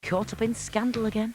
caught up in scandal again.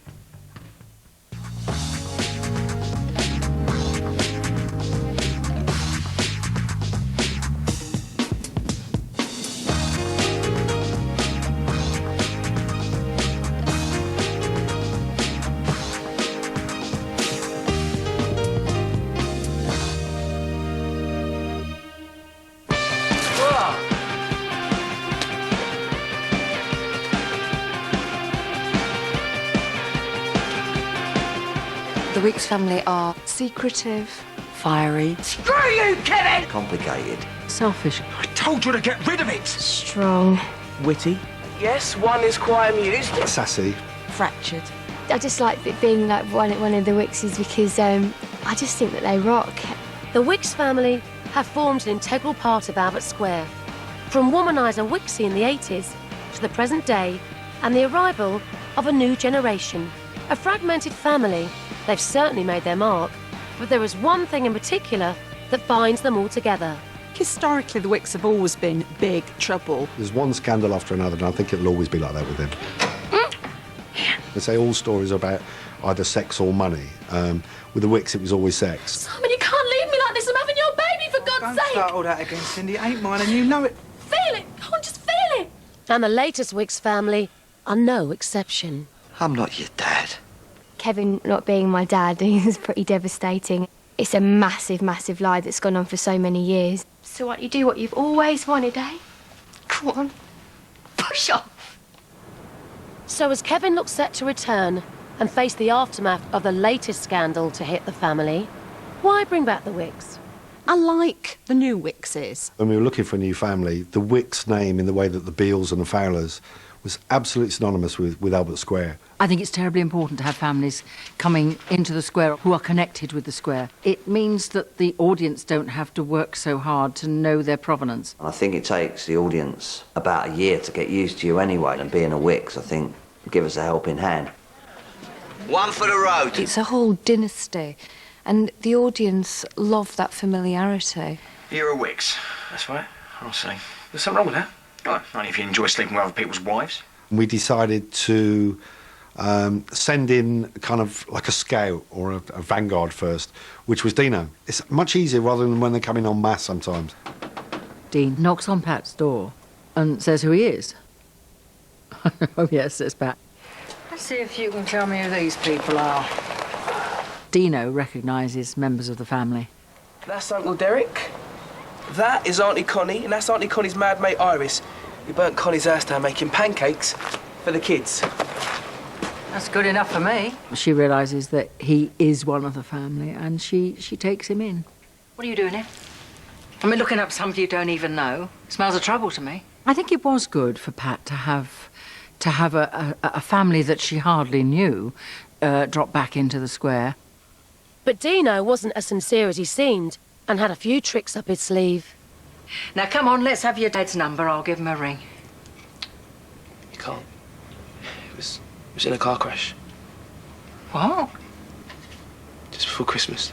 The Wicks family are secretive, Fiery. Screw you, Kevin! Complicated. Selfish. I told you to get rid of it! strong. Witty. Yes, one is quite amused. Sassy. Fractured. I just like being like one of the Wickses because I just think that they rock. The Wicks family have formed an integral part of Albert Square. From womaniser Wixie in the 80s to the present day and the arrival of a new generation. A fragmented family, they've certainly made their mark, but there is one thing in particular that binds them all together. Historically, the Wicks have always been big trouble. There's one scandal after another, and I think it'll always be like that with him. They say all stories are about either sex or money. With the Wicks, it was always sex. Simon, you can't leave me like this. I'm having your baby, for God's Don't sake. start all that again, Cindy. It ain't mine and you know it. Feel it. Come on, just feel it. And the latest Wicks family are no exception. I'm not your dad. Kevin not being my dad is pretty devastating. It's a massive, massive lie that's gone on for so many years. So what, you do what you've always wanted, eh? Come on, push off. So as Kevin looks set to return and face the aftermath of the latest scandal to hit the family, why bring back the Wicks? Unlike the new Wickses. When we were looking for a new family, the Wicks name, in the way that the Beals and the Fowlers, was absolutely synonymous with Albert Square. I think it's terribly important to have families coming into the square who are connected with the square. It means that the audience don't have to work so hard to know their provenance. I think it takes the audience about a year to get used to you anyway, and being a Wicks, I think, give us a helping hand. One for the road. It's a whole dynasty, and the audience love that familiarity. You're a Wicks. That's right. I'll say. There's something wrong with that. Oh, only if you enjoy sleeping with other people's wives. We decided to send in kind of like a scout or a vanguard first, which was Dino. It's much easier rather than when they come in en masse sometimes. Dean knocks on Pat's door and says who he is. Oh, yes, says Pat. Let's see if you can tell me who these people are. Dino recognises members of the family. That's Uncle Derek. That is Auntie Connie, and that's Auntie Connie's mad mate Iris. He burnt Connie's house down making pancakes for the kids. That's good enough for me. She realises that he is one of the family and she takes him in. What are you doing here? I mean, looking up somebody you don't even know. Smells of trouble to me. I think it was good for Pat to have a family that she hardly knew drop back into the square. But Dino wasn't as sincere as he seemed and had a few tricks up his sleeve. Now, come on, let's have your dad's number. I'll give him a ring. You can't. It was in a car crash. What? Just before Christmas.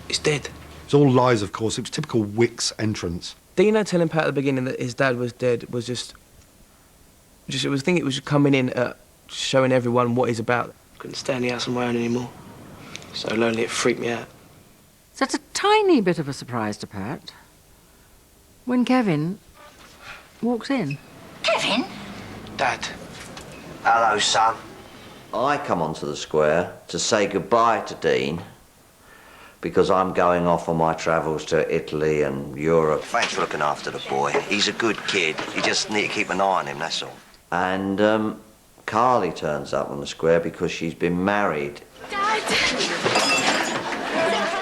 He's dead. It's all lies, of course. It was typical Wicks entrance. Dino telling Pat at the beginning that his dad was dead was just it was coming in, showing everyone what he's about. Couldn't stay in the house on my own anymore. So lonely, it freaked me out. So it's a tiny bit of a surprise to Pat when Kevin walks in. Kevin? Dad. Hello, son. I come onto the square to say goodbye to Dean because I'm going off on my travels to Italy and Europe. Thanks for looking after the boy. He's a good kid. You just need to keep an eye on him, that's all. And Carly turns up on the square because she's been married. Dad!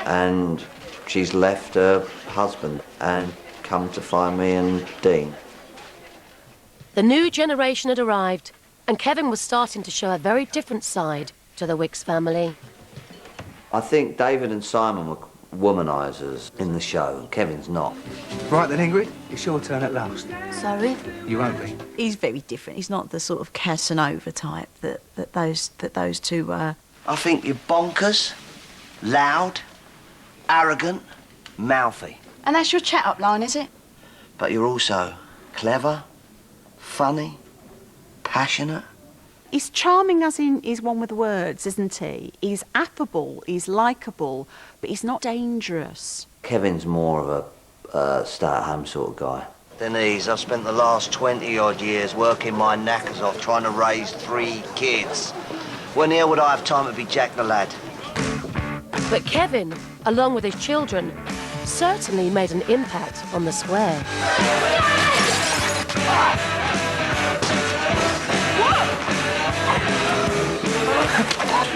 And she's left her husband and come to find me and Dean. The new generation had arrived, and Kevin was starting to show a very different side to the Wicks family. I think David and Simon were womanisers in the show. Kevin's not. Right then, Ingrid, it's your turn at last. Sorry? You won't be. He's very different. He's not the sort of Casanova type that those two were. I think you're bonkers, loud, arrogant, mouthy. And that's your chat-up line, is it? But you're also clever, funny, passionate. He's charming as in he's one with words, isn't he? He's affable, he's likeable, but he's not dangerous. Kevin's more of a stay-at-home sort of guy. Denise, I've spent the last 20-odd years working my knackers off trying to raise 3 kids. When the hell would I have time to be Jack the Lad? But Kevin, along with his children, certainly made an impact on the square.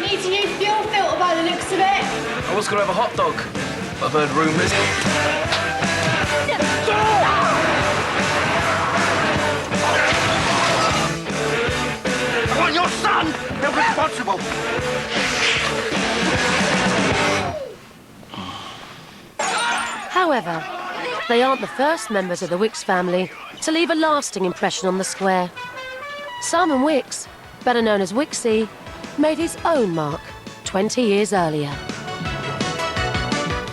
Need to use fuel filter by the looks of it. I was going to have a hot dog. I've heard rumours. I want your son held responsible. However, they aren't the first members of the Wicks family to leave a lasting impression on the square. Simon Wicks, better known as Wicksy, made his own mark 20 years earlier.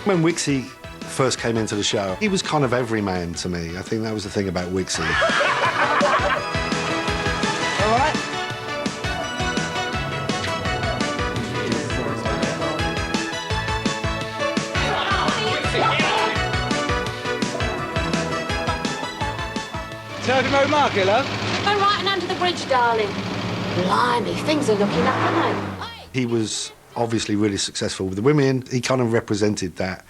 When Wicksy first came into the show, he was kind of everyman to me. I think that was the thing about Wicksy. All right? Turkey Road Market, love? Go right and under the bridge, darling. Blimey, things are looking up, aren't they? He was obviously really successful with the women. He kind of represented that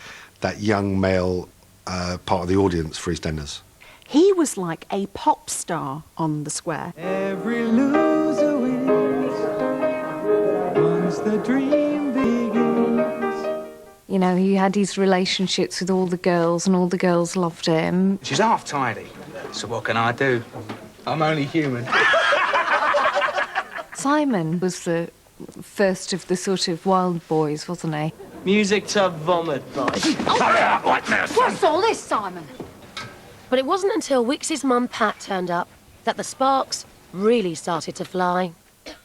young male part of the audience for EastEnders. He was like a pop star on the square. Every loser wins once the dream begins. You know, he had his relationships with all the girls and all the girls loved him. She's half tidy, so what can I do? I'm only human. Simon was the first of the sort of wild boys, wasn't he? Music to vomit by. What's all this, Simon? But it wasn't until Wicks's mum, Pat, turned up that the sparks really started to fly.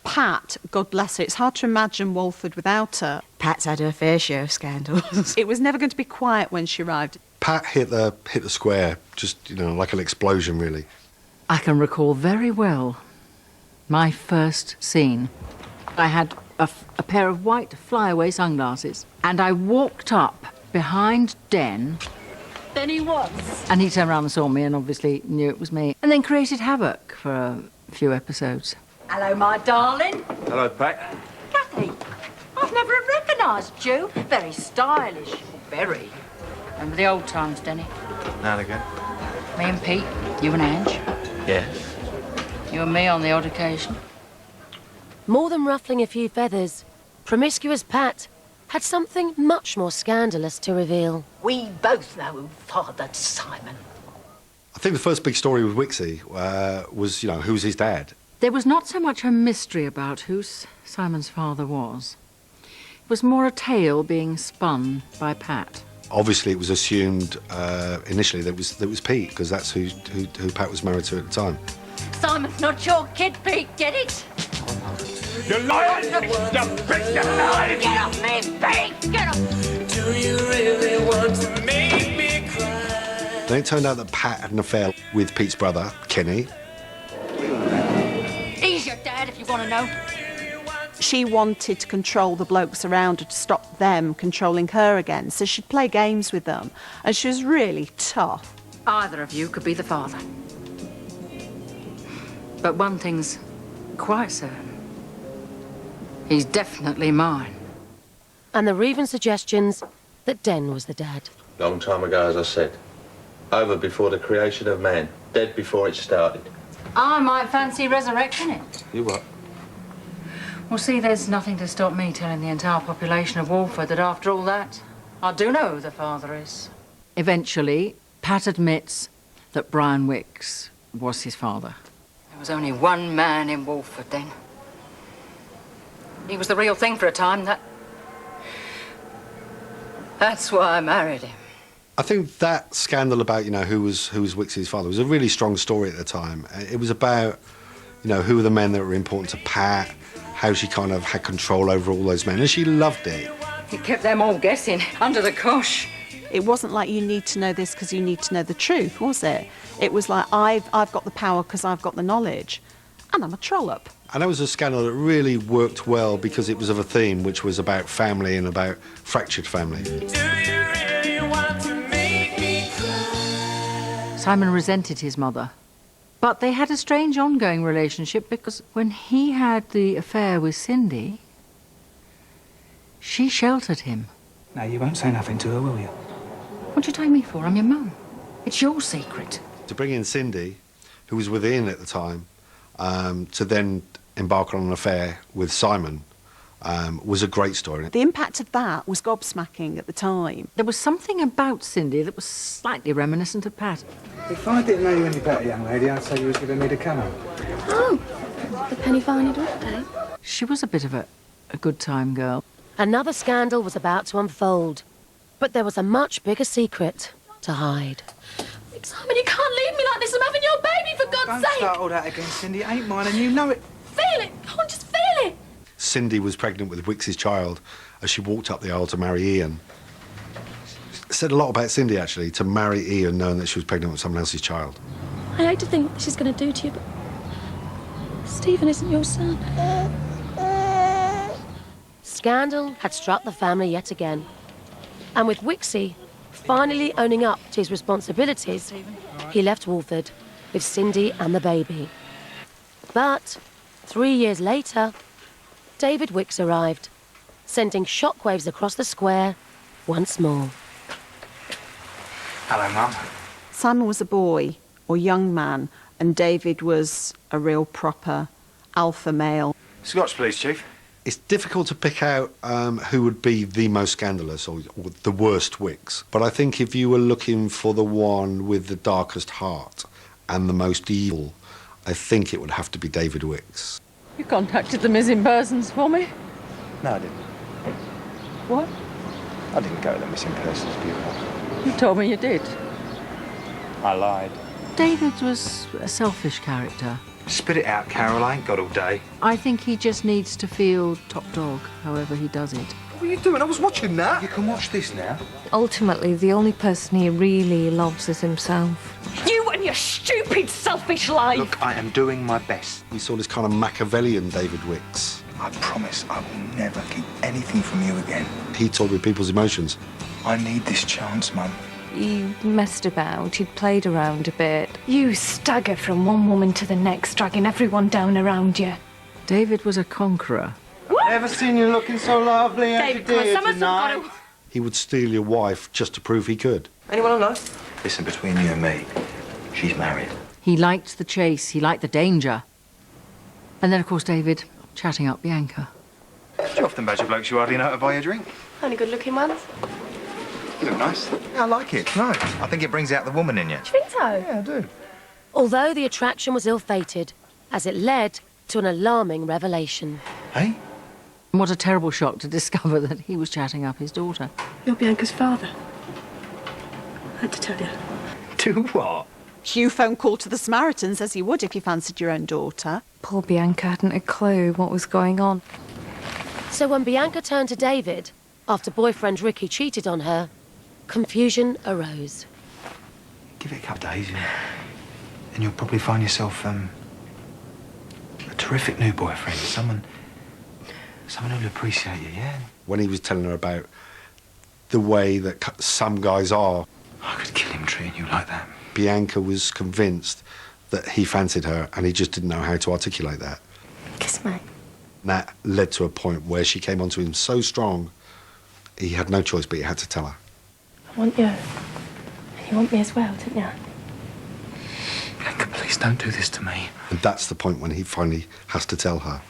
Pat, God bless her, it's hard to imagine Walford without her. Pat's had her fair share of scandals. It was never going to be quiet when she arrived. Pat hit the square, just, you know, like an explosion, really. I can recall very well my first scene. I had a pair of white flyaway sunglasses, and I walked up behind Den. Then he was. And he turned around and saw me and obviously knew it was me, and then created havoc for a few episodes. Hello, my darling. Hello, Pat. Kathy, I've never recognised you. Very stylish. Very. Remember the old times, Denny? Now and again. Me and Pete, you and Ange, Yeah. you and me on the odd occasion. More than ruffling a few feathers, promiscuous Pat had something much more scandalous to reveal. We both know who fathered Simon. I think the first big story with Wicksy was, you know, who was his dad? There was not so much a mystery about who Simon's father was. It was more a tale being spun by Pat. Obviously, it was assumed initially that it was Pete, because that's who Pat was married to at the time. Simon's not your kid, Pete, get it? You're lying! You prick, you're lying! Get off me, Pete, get off! Do you really want to make me cry? Then it turned out that Pat had an affair with Pete's brother, Kenny. He's your dad, if you want to know. She wanted to control the blokes around her to stop them controlling her again, so she'd play games with them, and she was really tough. Either of you could be the father. But one thing's quite certain. He's definitely mine. And there were even suggestions that Den was the dad. Long time ago, as I said. Over before the creation of man. Dead before it started. I might fancy resurrecting it. You what? Well, see, there's nothing to stop me telling the entire population of Walford that after all that, I do know who the father is. Eventually, Pat admits that Brian Wicks was his father. There was only one man in Walford then. He was the real thing for a time. That's why I married him. I think that scandal about, you know, who was Wicksy's father was a really strong story at the time. It was about, you know, who were the men that were important to Pat, how she kind of had control over all those men, and she loved it. He kept them all guessing, under the cosh. It wasn't like you need to know this because you need to know the truth, was it? It was like, I've got the power because I've got the knowledge. And I'm a trollop. And that was a scandal that really worked well because it was of a theme which was about family and about fractured family. Simon resented his mother. But they had a strange ongoing relationship because when he had the affair with Cindy, she sheltered him. No, you won't say nothing to her, will you? What do you take me for? I'm your mum. It's your secret. To bring in Cindy, who was with Ian at the time, to then embark on an affair with Simon was a great story. The impact of that was gobsmacking at the time. There was something about Cindy that was slightly reminiscent of Pat. If I didn't know you any better, young lady, I'd say you was giving me the come on. Oh, the penny farthing what day? She was a bit of a good time girl. Another scandal was about to unfold, but there was a much bigger secret to hide. Simon, you can't leave me like this. I'm having your baby, for God's Don't sake. start all that again, Cindy. It ain't mine, and you know it. Feel it. Come on, just feel it. Cindy was pregnant with Wicks' child as she walked up the aisle to marry Ian. It said a lot about Cindy, actually, to marry Ian knowing that she was pregnant with someone else's child. I hate to think what this is going to do to you, but Stephen isn't your son. Scandal had struck the family yet again. And with Wicksy finally owning up to his responsibilities, he left Walford with Cindy and the baby. But 3 years later, David Wicks arrived, sending shockwaves across the square once more. Hello, Mum. Simon was a boy, or young man, and David was a real proper alpha male. Scotch, please, Chief. It's difficult to pick out who would be the most scandalous or the worst Wicks. But I think if you were looking for the one with the darkest heart and the most evil, I think it would have to be David Wicks. You contacted the missing persons for me? No, I didn't. What? I didn't go to the missing persons bureau. You told me you did. I lied. David was a selfish character. Spit it out, Carol. I ain't got all day. I think he just needs to feel top dog, however he does it. What are you doing? I was watching that. You can watch this now. Ultimately, the only person he really loves is himself. You and your stupid, selfish life. Look, I am doing my best. We saw this kind of Machiavellian David Wicks. I promise I will never keep anything from you again. He toyed with people's emotions. I need this chance, Mum. He messed about, he'd played around a bit. You stagger from one woman to the next, dragging everyone down around you. David was a conqueror. Never seen you looking so lovely as you did tonight. He would steal your wife just to prove he could. Anyone I know? Listen, between you and me, she's married. He liked the chase, he liked the danger. And then, of course, David chatting up Bianca. Do you often badger blokes you hardly know how to buy a drink? Only good-looking ones. You look nice. Yeah, I like it. No, I think it brings out the woman in you. Do you think so? Yeah, I do. Although the attraction was ill-fated, as it led to an alarming revelation. Hey? What a terrible shock to discover that he was chatting up his daughter. You're Bianca's father. I had to tell you. Do what? You phone call to the Samaritans as you would if you fancied your own daughter. Poor Bianca hadn't a clue what was going on. So when Bianca turned to David, after boyfriend Ricky cheated on her, confusion arose. Give it a couple of days, and you'll probably find yourself a terrific new boyfriend. Someone who'll appreciate you, yeah? When he was telling her about the way that some guys are, I could kill him treating you like that. Bianca was convinced that he fancied her and he just didn't know how to articulate that. Kiss me. And that led to a point where she came onto him so strong, he had no choice, but he had to tell her. I want you. And you want me as well, didn't you? Bianca, please don't do this to me. And that's the point when he finally has to tell her.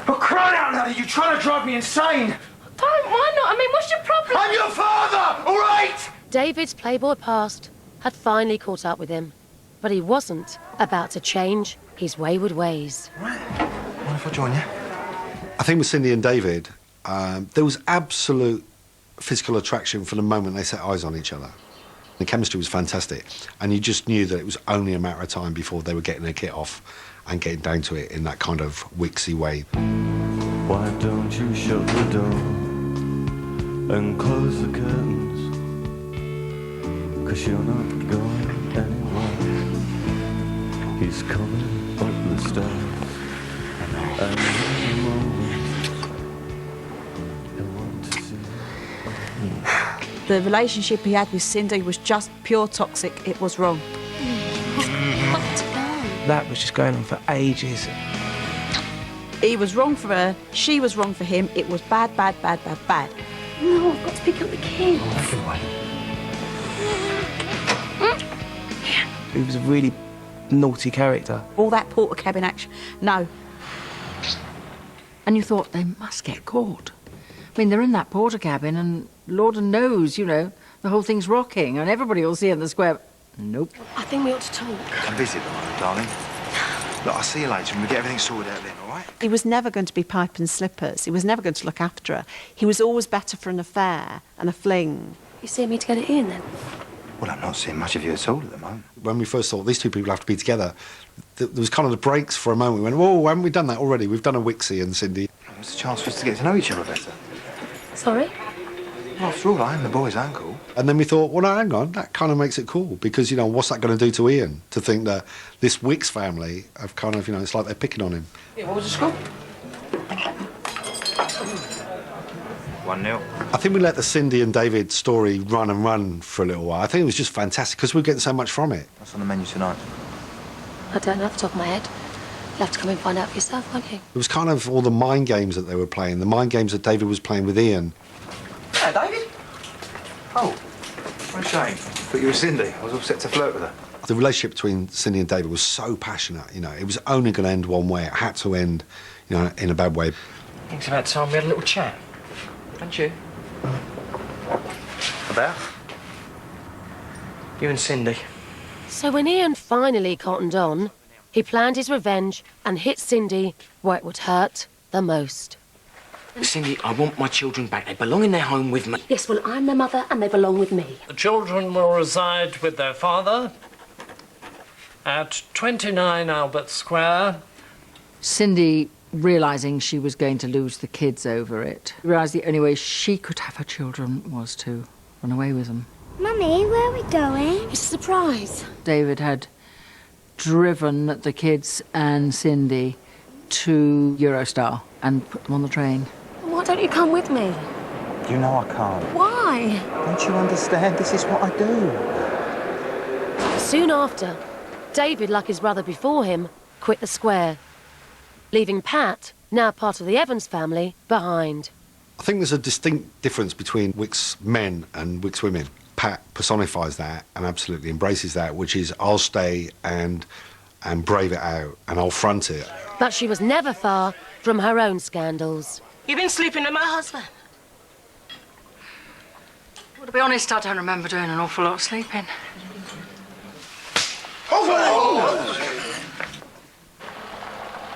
For crying out loud, are you trying to drive me insane? Don't, why not? I mean, what's your problem? I'm your father, all right? David's playboy past had finally caught up with him, but he wasn't about to change his wayward ways. Right. Mind if I join you? I think with Cindy and David, there was absolute physical attraction from the moment they set eyes on each other. The chemistry was fantastic, and you just knew that it was only a matter of time before they were getting their kit off and getting down to it in that kind of Wicksy way. Why don't you shut the door and close the curtains? 'cause you're not going anywhere. He's coming up the stairs, and in a moment he'll want to see you. The relationship he had with Cindy was just pure toxic. It was wrong. That was just going on for ages. He was wrong for her, she was wrong for him. It was bad, bad, bad, bad, bad. No, I've got to pick up the kids. He was a really naughty character. All that porter cabin action, no. And you thought they must get caught. I mean, they're in that porter cabin and Lord knows, you know, the whole thing's rocking and everybody will see in the square. Nope. I think we ought to talk. Come visit tomorrow, darling. Look, I'll see you later and we'll get everything sorted out then, all right? He was never going to be pipe and slippers. He was never going to look after her. He was always better for an affair and a fling. You see me to get it in then? Well, I'm not seeing much of you at all at the moment. When we first thought these two people have to be together, there was kind of the breaks for a moment. We went, whoa, haven't we done that already? We've done a Wixie and Cindy. It's a chance for us to get to know each other better. Sorry? Well, after all, I am the boy's uncle. And then we thought, well, no, hang on, that kind of makes it cool because, you know, what's that going to do to Ian? To think that this Wicks family have kind of, you know, it's like they're picking on him. Yeah, what was the score? 1-0. I think we let the Cindy and David story run and run for a little while. I think it was just fantastic because we were getting so much from it. What's on the menu tonight? I don't know off the top of my head. You'll have to come and find out for yourself, won't you? It was kind of all the mind games that they were playing, the mind games that David was playing with Ian. Hey, David? Oh, what a shame. Thought you were Cindy. I was all set to flirt with her. The relationship between Cindy and David was so passionate, you know, it was only going to end one way. It had to end, you know, in a bad way. I think it's about time we had a little chat. Don't you? About? You and Cindy. So when Ian finally cottoned on, he planned his revenge and hit Cindy where it would hurt the most. Cindy, I want my children back. They belong in their home with me. Yes, well, I'm their mother and they belong with me. The children will reside with their father at 29 Albert Square. Cindy, realising she was going to lose the kids over it, realised the only way she could have her children was to run away with them. Mummy, where are we going? It's a surprise. David had driven the kids and Cindy to Eurostar and put them on the train. Why don't you come with me? You know I can't. Why? Don't you understand? This is what I do. Soon after, David, like his brother before him, quit the square, leaving Pat, now part of the Evans family, behind. I think there's a distinct difference between Wicks men and Wicks women. Pat personifies that and absolutely embraces that, which is I'll stay and brave it out and I'll front it. But she was never far from her own scandals. You've been sleeping with my husband? Well, to be honest, I don't remember doing an awful lot of sleeping.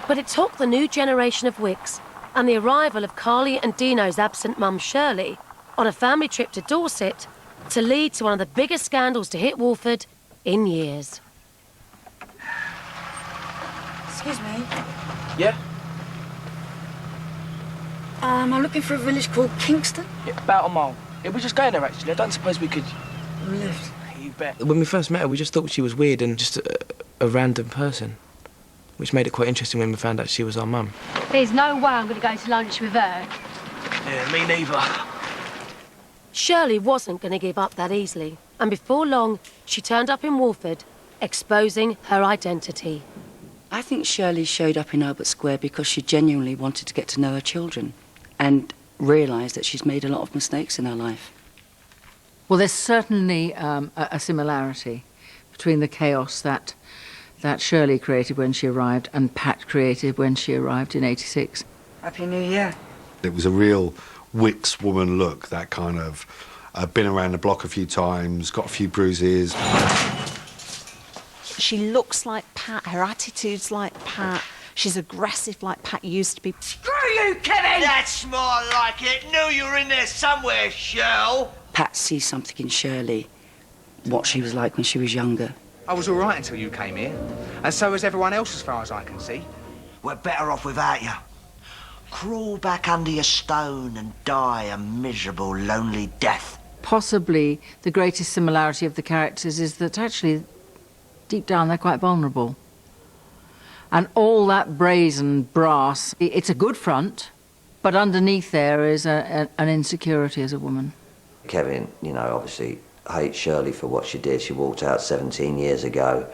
But it took the new generation of Wicks and the arrival of Carly and Dino's absent mum Shirley on a family trip to Dorset to lead to one of the biggest scandals to hit Walford in years. Excuse me. Yeah? I'm looking for a village called Kingston. Yeah, about a mile. Yeah, we're just going there, actually. I don't suppose we could... Lift. You bet. When we first met her, we just thought she was weird and just a random person, which made it quite interesting when we found out she was our mum. There's no way I'm going to go to lunch with her. Yeah, me neither. Shirley wasn't going to give up that easily, and before long, she turned up in Walford, exposing her identity. I think Shirley showed up in Albert Square because she genuinely wanted to get to know her children and realised that she's made a lot of mistakes in her life. Well, there's certainly a similarity between the chaos that Shirley created when she arrived and Pat created when she arrived in '86. Happy New Year. It was a real Wicks woman look, that kind of been around the block a few times, got a few bruises. She looks like Pat, her attitude's like Pat. She's aggressive like Pat used to be. Screw you, Kevin! That's more like it. Knew you were in there somewhere, Shell. Pat sees something in Shirley, what she was like when she was younger. I was all right until you came here. And so was everyone else as far as I can see. We're better off without you. Crawl back under your stone and die a miserable, lonely death. possibly the greatest similarity of the characters is that actually, deep down, they're quite vulnerable. And all that brazen brass, it's a good front, but underneath there is an insecurity as a woman. Kevin, you know, obviously hates Shirley for what she did. She walked out 17 years ago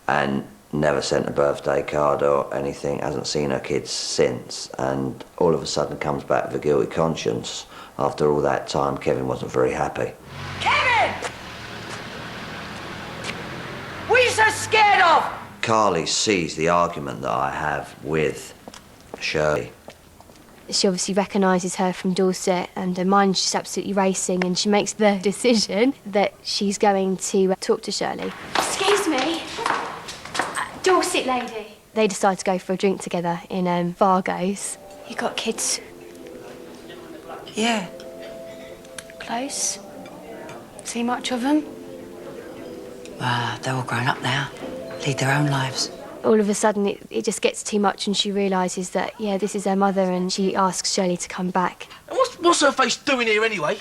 and never sent a birthday card or anything, hasn't seen her kids since, and all of a sudden comes back with a guilty conscience. After all that time, Kevin wasn't very happy. Kevin! What are you so scared of? Carly sees the argument that I have with Shirley. She obviously recognises her from Dorset, and her mind's just absolutely racing, and she makes the decision that she's going to talk to Shirley. Excuse me, Dorset lady. They decide to go for a drink together in Vargo's. You got kids? Yeah. Close? See much of them? They're all grown up now. Lead their own lives. All of a sudden, it just gets too much, and she realises that, yeah, this is her mother, and she asks Shirley to come back. What's her face doing here anyway?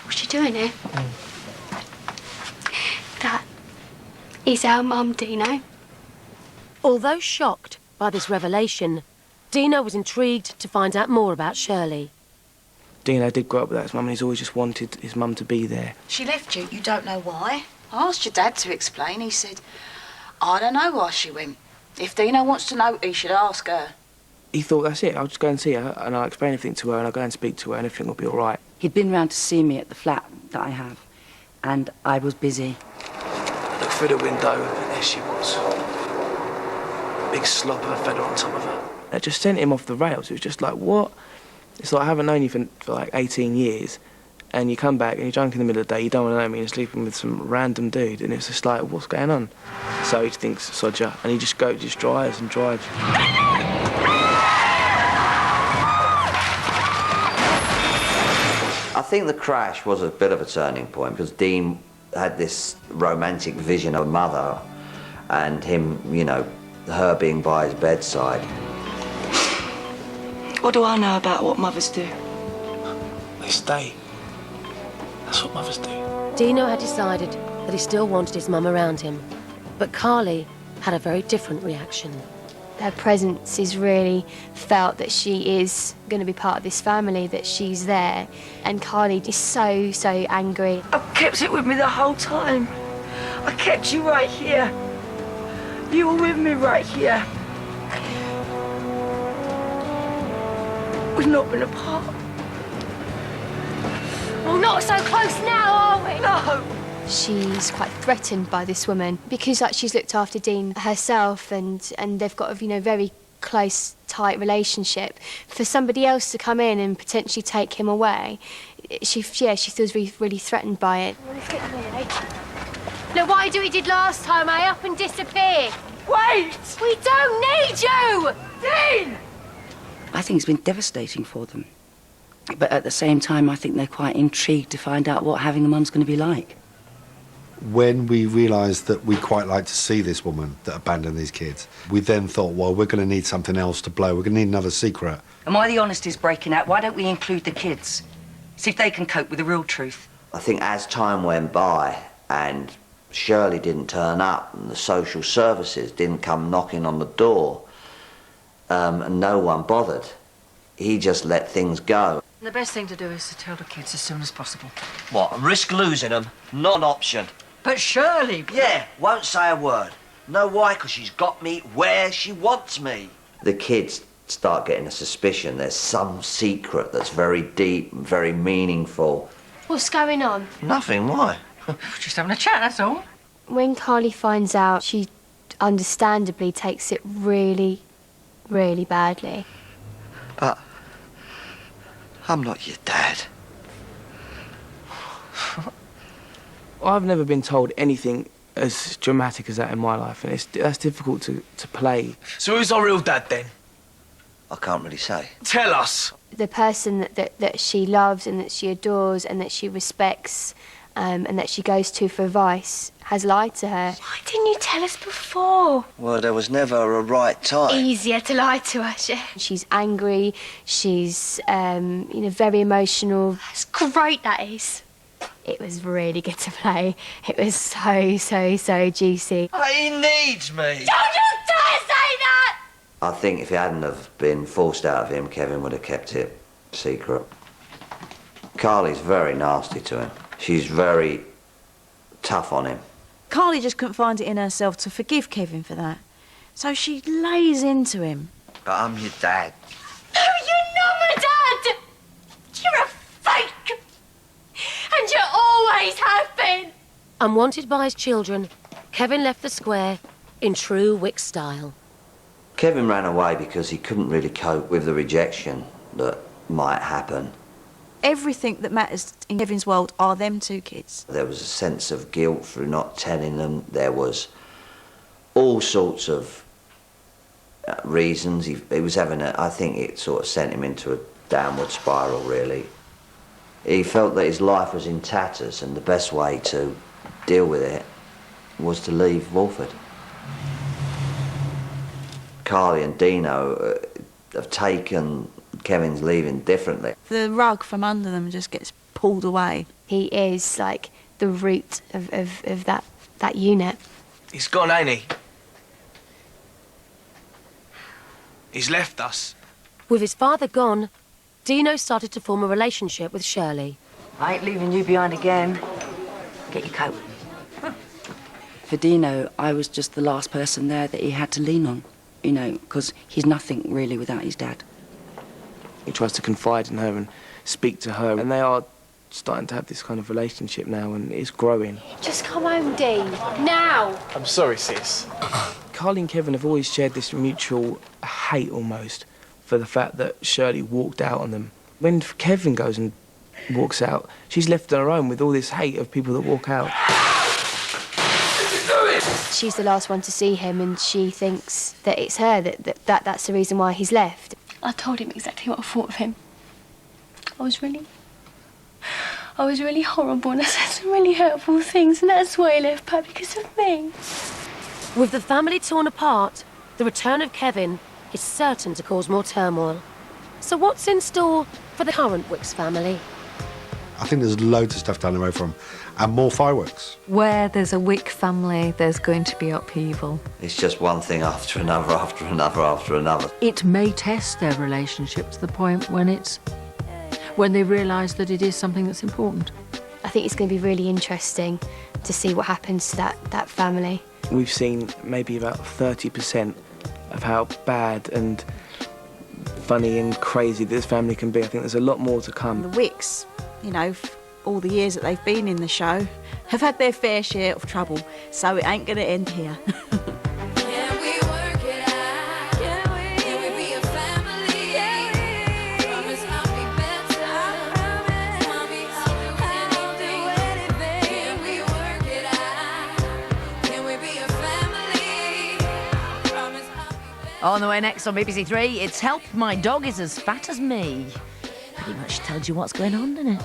What's she doing here? That is our mum, Dino. Although shocked by this revelation, Dino was intrigued to find out more about Shirley. Dino did grow up with his mum, and he's always just wanted his mum to be there. She left you, you don't know why? I asked your dad to explain. He said, I don't know why she went. If Dino wants to know, he should ask her. He thought, that's it, I'll just go and see her, and I'll explain everything to her, and I'll go and speak to her, and everything will be all right. He'd been round to see me at the flat that I have, and I was busy. I looked through the window, and there she was. Big slop of a feather on top of her. That just sent him off the rails. It was just like, what? It's like, I haven't known you for like 18 years, and you come back and you're drunk in the middle of the day, you don't want to know me, and you're sleeping with some random dude, and it's just like, what's going on? So he thinks, sodger, and he just drives and drives. I think the crash was a bit of a turning point, because Dean had this romantic vision of mother and him, you know, her being by his bedside. What do I know about what mothers do? They stay. That's what mothers do. Dino had decided that he still wanted his mum around him, but Carly had a very different reaction. Her presence is really felt that she is going to be part of this family, that she's there, and Carly is so, so angry. I've kept it with me the whole time. I kept you right here. You were with me right here. We've not been apart. Well, not so close now, are we? No. She's quite threatened by this woman because, like, she's looked after Dean herself, and they've got a very close, tight relationship. For somebody else to come in and potentially take him away, she feels really threatened by it. Look, why do what he did last time, eh? Up and disappear. Wait! We don't need you! Dean! I think it's been devastating for them. But at the same time, I think they're quite intrigued to find out what having a mum's going to be like. When we realised that we quite like to see this woman that abandoned these kids, we then thought, well, we're going to need something else to blow. We're going to need another secret. And while the honesty's breaking out, why don't we include the kids? See if they can cope with the real truth. I think as time went by and Shirley didn't turn up and the social services didn't come knocking on the door, and no one bothered, he just let things go. The best thing to do is to tell the kids as soon as possible. What, and risk losing them? Not an option. But Shirley... Yeah, won't say a word. Know why? Because she's got me where she wants me. The kids start getting a suspicion there's some secret that's very deep and very meaningful. What's going on? Nothing, why? Just having a chat, that's all. When Carly finds out, she understandably takes it really, really badly. But I'm not your dad. I've never been told anything as dramatic as that in my life, and that's difficult to play. So who's our real dad then? I can't really say. Tell us. The person that she loves and that she adores and that she respects and that she goes to for advice has lied to her. Why didn't you tell us before? Well, there was never a right time. Easier to lie to us, yeah. She's angry, she's, very emotional. That's great, that is. It was really good to play. It was so juicy. He needs me. Don't you dare say that! I think if it hadn't have been forced out of him, Kevin would have kept it secret. Carly's very nasty to him. She's very tough on him. Carly just couldn't find it in herself to forgive Kevin for that. So she lays into him. But I'm your dad. No, you're not my dad! You're a fake! And you always have been! Unwanted by his children, Kevin left the square in true Wicks style. Kevin ran away because he couldn't really cope with the rejection that might happen. Everything that matters in Kevin's world are them two kids. There was a sense of guilt for not telling them. There was all sorts of reasons. He was having I think it sort of sent him into a downward spiral, really. He felt that his life was in tatters and the best way to deal with it was to leave Walford. Carly and Dino have taken Kevin's leaving differently. The rug from under them just gets pulled away. He is like the root of that unit. He's gone, ain't he? He's left us. With his father gone, Dino started to form a relationship with Shirley. I ain't leaving you behind again. Get your coat. For Dino, I was just the last person there that he had to lean on, because he's nothing really without his dad. He tries to confide in her and speak to her, and they are starting to have this kind of relationship now, and it's growing. Just come home, Dee. Now! I'm sorry, sis. Carly and Kevin have always shared this mutual hate, almost, for the fact that Shirley walked out on them. When Kevin goes and walks out, she's left on her own with all this hate of people that walk out. She's the last one to see him, and she thinks that it's her, that's the reason why he's left. I told him exactly what I thought of him. I was really horrible and I said some really hurtful things, and that's why he left, Pat, because of me. With the family torn apart, the return of Kevin is certain to cause more turmoil. So what's in store for the current Wicks family? I think there's loads of stuff down the road from, and more fireworks. Where there's a Wick family, there's going to be upheaval. It's just one thing after another, after another, after another. It may test their relationship to the point when they realise that it is something that's important. I think it's going to be really interesting to see what happens to that family. We've seen maybe about 30% of how bad and funny and crazy this family can be. I think there's a lot more to come. The Wicks, all the years that they've been in the show, have had their fair share of trouble, so it ain't going to end here. On the way next on BBC3, it's Help, My Dog Is As Fat As Me. Pretty much tells you what's going on, doesn't it?